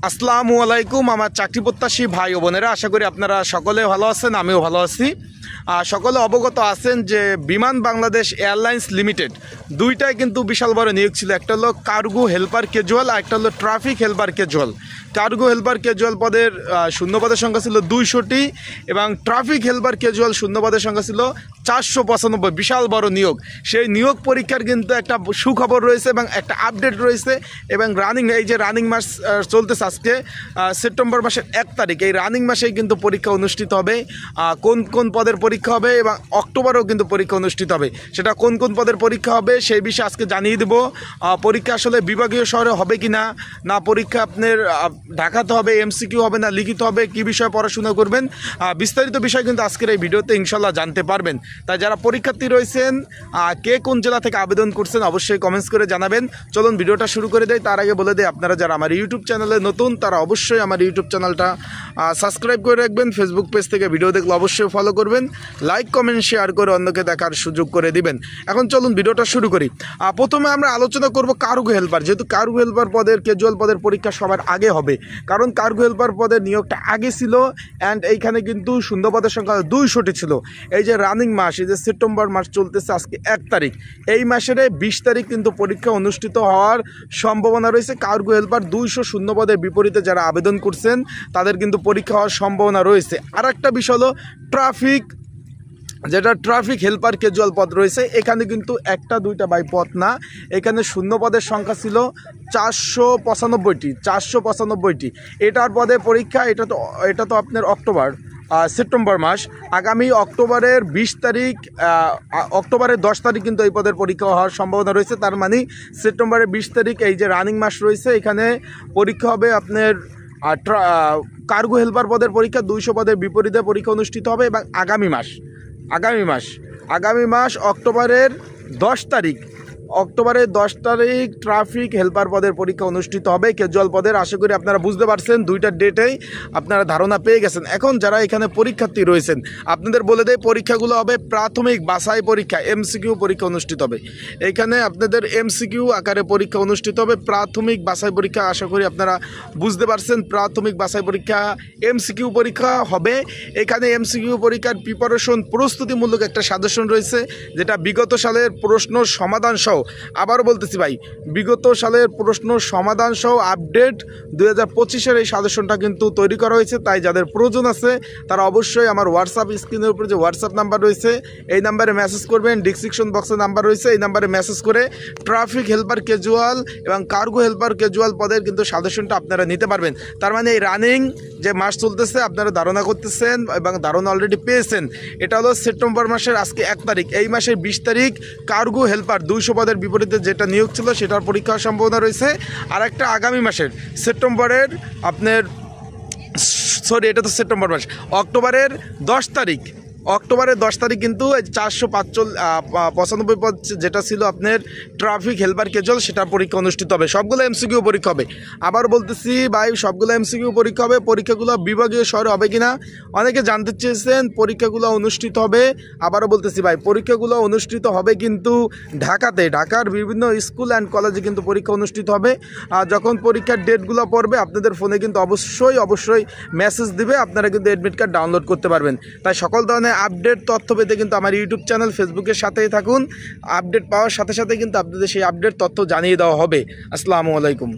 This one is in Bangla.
আসসালামু আলাইকুম আমার চাকরি প্রত্যাশী ভাই ও বোনেরা, আশা করি আপনারা সকলে ভালো আছেন, আমিও ভালো আছি। সকলে অবগত আছেন যে বিমান বাংলাদেশ এয়ারলাইন্স লিমিটেড দুইটাই কিন্তু বিশাল বড় নিয়োগ ছিল। একটা হলো কার্গো হেল্পার ক্যাজুয়াল, আর একটা হলো traffic helper casual. Cargo helper casual পদের শূন্যপদের সংখ্যা ছিল 200টি এবং ট্রাফিক হেল্পার ক্যাজুয়াল শূন্যপদের সংখ্যা ছিল 495। বিশাল বড় নিয়োগ। সেই নিয়োগ পরীক্ষার কিন্তু একটা সুখবর রয়েছে এবং একটা আপডেট রয়েছে এবং এই যে রানিং মাস চলতেছে আজকে সেপ্টেম্বর মাসের 1 তারিখ, এই রানিং মাসেই কিন্তু পরীক্ষা অনুষ্ঠিত হবে। কোন কোন পদের পরীক্ষা হবে এবং অক্টোবরেও কিন্তু পরীক্ষা অনুষ্ঠিত হবে, সেটা কোন কোন পদের পরীক্ষা হবে সেই বিষয়ে আজকে জানিয়ে দেব। পরীক্ষা আসলে বিভাগীয় শহরে হবে কি না, পরীক্ষা আপনার ঢাকাতে হবে, এমসিকিউ হবে না লিখিত হবে, কি বিষয়ে পড়াশোনা করবেন, বিস্তারিত বিষয় কিন্তু আজকের এই ভিডিওতে ইনশাল্লাহ জানতে পারবেন। তাই যারা পরীক্ষার্থী রয়েছেন, কে কোন জেলা থেকে আবেদন করছেন অবশ্যই কমেন্টস করে জানাবেন। চলুন ভিডিওটা শুরু করে দেয়। তার আগে বলে দেয়, আপনারা যারা আমার ইউটিউব চ্যানেলে নতুন তারা অবশ্যই আমার ইউটিউব চ্যানেলটা সাবস্ক্রাইব করে রাখবেন। ফেসবুক পেজ থেকে ভিডিও দেখলে অবশ্যই ফলো করবেন, লাইক কমেন্ট শেয়ার করে অন্যকে দেখার সুযোগ করে দিবেন। এখন চলুন ভিডিওটা শুরু করি। প্রথমে আমরা আলোচনা করব কার্গো হেল্পার। যেহেতু কার্গো হেল্পার পদের ক্যাজুয়াল পদের পরীক্ষা সবার আগে হবে, কারণ কার্গো হেল্পার পদের নিয়োগটা আগে ছিল অ্যান্ড এইখানে কিন্তু শূন্য পদের সংখ্যা 200টি ছিল। এই যে রানিং মাস, এই যে সেপ্টেম্বর মাস চলতেছে, আজকে 1 তারিখ, এই মাসের 20 তারিখ কিন্তু পরীক্ষা অনুষ্ঠিত হওয়ার সম্ভাবনা রয়েছে। কার্গো হেল্পার 200 শূন্য পদের বিপরীতে যারা আবেদন করছেন তাদের কিন্তু পরীক্ষা হওয়ার সম্ভাবনা রয়েছে। আর একটা বিষয় হলো ট্রাফিক হেল্পার ক্যাজুয়াল পদ রয়েছে। এখানে কিন্তু একটা দুইটা বাই পদ না, এখানে শূন্য পদের সংখ্যা ছিল 495টি। এটার পদে পরীক্ষা। এটা তো আপনার সেপ্টেম্বর মাস, আগামী অক্টোবরের 20 তারিখ, অক্টোবরের 10 তারিখ কিন্তু এই পদের পরীক্ষা হওয়ার সম্ভাবনা রয়েছে। তার মানে সেপ্টেম্বরের 20 তারিখ, এই যে রানিং মাস রয়েছে, এখানে পরীক্ষা হবে আপনার কার্গো হেল্পার পদের পরীক্ষা 200 পদের বিপরীতে পরীক্ষা অনুষ্ঠিত হবে। এবং আগামী মাস অক্টোবরের 10 তারিখ ট্রাফিক হেল্পার পদের পরীক্ষা অনুষ্ঠিত হবে ক্যাজুয়াল পদের। আশা করি আপনারা বুঝতে পারছেন, দুইটা ডেটেই আপনারা ধারণা পেয়ে গেছেন। এখন যারা এখানে পরীক্ষার্থী রয়েছেন, আপনাদের বলে দেয় পরীক্ষাগুলো হবে প্রাথমিক বাছাই পরীক্ষা, এমসিকিউ পরীক্ষা অনুষ্ঠিত হবে। এখানে আপনাদের এমসিকিউ আকারে পরীক্ষা অনুষ্ঠিত হবে, প্রাথমিক বাছাই পরীক্ষা। আশা করি আপনারা বুঝতে পারছেন, প্রাথমিক বাছাই পরীক্ষা এমসিকিউ পরীক্ষা হবে। এখানে এমসিকিউ পরীক্ষার প্রিপারেশন, প্রস্তুতিমূলক একটা সাজেশন রয়েছে, যেটা বিগত সালের প্রশ্ন সমাধান সহ, আবারও বলতেছি ভাই, বিগত সালের প্রশ্ন সমাধান সহ আপডেট 2025-এর এই সাজেশনটা কিন্তু তৈরি করা হয়েছে। তাই যাদের প্রয়োজন আছে তারা অবশ্যই আমার হোয়াটসঅ্যাপ স্ক্রিনের উপরে যে হোয়াটসঅ্যাপ নাম্বার রয়েছে এই নাম্বারে মেসেজ করবেন। ডিসক্রিপশন বক্সে নাম্বার রয়েছে, এই নাম্বারে মেসেজ করে ট্রাফিক হেল্পার ক্যাজুয়াল এবং কার্গো হেল্পার ক্যাজুয়াল পদের কিন্তু সাজেশনটা আপনারা নিতে পারবেন। তার মানে এই রানিং যে মাস চলতেছে, আপনারা ধারণা করতেছেন এবং ধারণা অলরেডি পেয়েছেন। এটা হলো সেপ্টেম্বর মাসের আজকে 1 তারিখ, এই মাসের 20 তারিখ কার্গো হেল্পার 200 পদের বিপরীতে যেটা নিয়োগ ছিল সেটার পরীক্ষার সম্ভাবনা রয়েছে। আর একটা আগামী মাসের সেপ্টেম্বরের এটা তো সেপ্টেম্বর মাস, অক্টোবরের 10 তারিখ কিন্তু 495 পদ যেটা ছিল আপনার ট্রাফিক হেল্পার ক্যাজুয়াল, সেটার পরীক্ষা অনুষ্ঠিত হবে। সবগুলো এমসিকিউ পরীক্ষা হবে। আবার বলতেছি ভাই, সবগুলো এমসিকিউ পরীক্ষা হবে। পরীক্ষাগুলো বিভাগীয় শহরে হবে কিনা অনেকে জানতে চেয়েছেন। পরীক্ষাগুলো অনুষ্ঠিত হবে, আবারও বলতেছি ভাই, পরীক্ষাগুলো অনুষ্ঠিত হবে কিন্তু ঢাকার বিভিন্ন স্কুল অ্যান্ড কলেজে কিন্তু পরীক্ষা অনুষ্ঠিত হবে। যখন পরীক্ষার ডেটগুলো পড়বে আপনাদের ফোনে কিন্তু অবশ্যই মেসেজ দিবে, আপনারা কিন্তু অ্যাডমিট কার্ড ডাউনলোড করতে পারবেন। তাই সকল ধরনের আপডেট তথ্য পেতে কিন্তু আমার ইউটিউব চ্যানেল ফেসবুকের সাথেই থাকুন। আপডেট পাওয়ার সাথে সাথে কিন্তু আপনাদের সেই আপডেট তথ্য জানিয়ে দেওয়া হবে। আসসালামু আলাইকুম।